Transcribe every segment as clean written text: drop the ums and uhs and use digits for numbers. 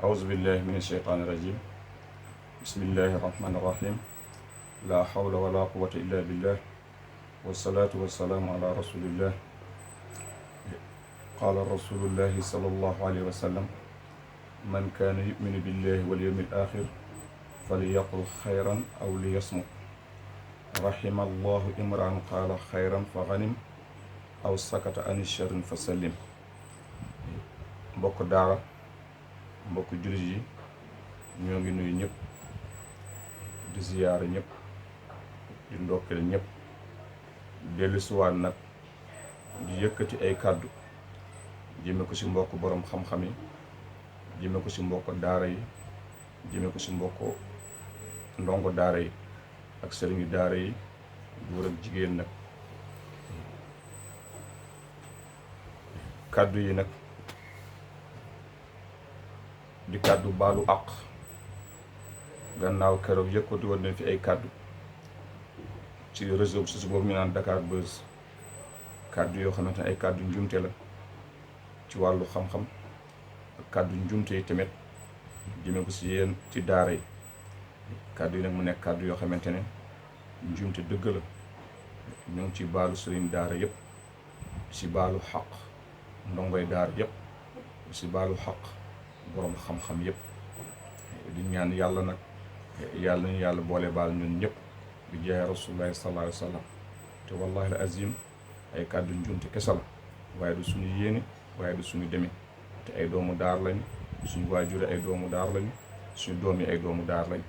أعوذ بالله من الشيطان الرجيم بسم الله الرحمن الرحيم لا حول ولا قوة إلا بالله والصلاة والسلام على رسول الله قال رسول الله صلى الله عليه وسلم من كان يؤمن بالله واليوم الآخر فليقل خيرا أو ليصمت رحم الله امرأ قال خيرا فغنم أو سكت عن الشر فسلم mbokk daara mbokk jullit yi ñoo ngi nuyu ñëpp di ziyaara ñëpp di ndokkeel ñëpp dellu siwaat nag di yëkkati ay kàddu jëme ko ci mbokk boroom xam-xam yi jëme ko ci mbokk daara yi jëme ko ci mbokk ndongo daara yi ak sëriñu daara yi góor ak jigéen nag kàddu yi nag di kàddu baalu àq gannaaw keroog yëkkati woon nañ fi ay kàddu ci réseau su boobu ñu naan Dakar Buzz kàddu yoo xamante ne ay kàddu njumte la ci wàllu xam-xam ak kàddu njumte yi tamit jëme ko ci yéen ci daara yi kàddu yi nag mu nekk kàddu yoo xamante ne njumte dëgg la ñu ngi ci baalu sëriñ daara yëpp ci baalu xaq ndongoy daara yëpp ci baalu xaq boroom xam-xam yëpp di ñaan yàlla nag yàlla nañu yàlla boole baal ñun ñëpp bi jaay rasulullahi sallallahu alayhi wa sallam te wallahi al azim ay kàddu njumte kese la waaye du suñu yéene waaye du suñu demee te ay doomu daar lañ suñu waajur ay doomu daar lañ suñu doom yi ay doomu daar lañ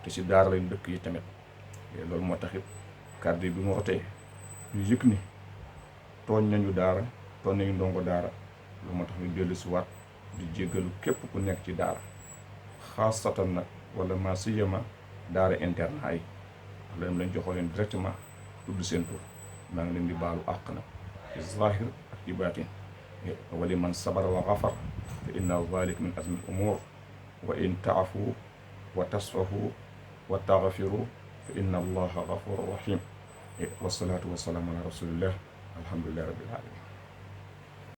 te ci daar lañ dëkk yi tamit loolu moo taxit kàddu yi bi mu rotee ñu yëg ni tooñ nañu daara tooñ nañu ndongo daara loolu moo tax ñu dellu si waat di jéggalu képp ku nekk ci daara xaasatan nag wala ma siyama daara internat yi leen lañ joxoo leen directement tudd seen tur maa ngi leen di baalu àq nag ci zahir ak ci baatin wali man sabara wa xafar fa inna zalik min azmi al umur wa in taafu wa tasfahu wa taxfiru fa inna allaha gafuru rahim wasalaatu wasalaamu ala rasulillah alhamdulillahi rabbil alamin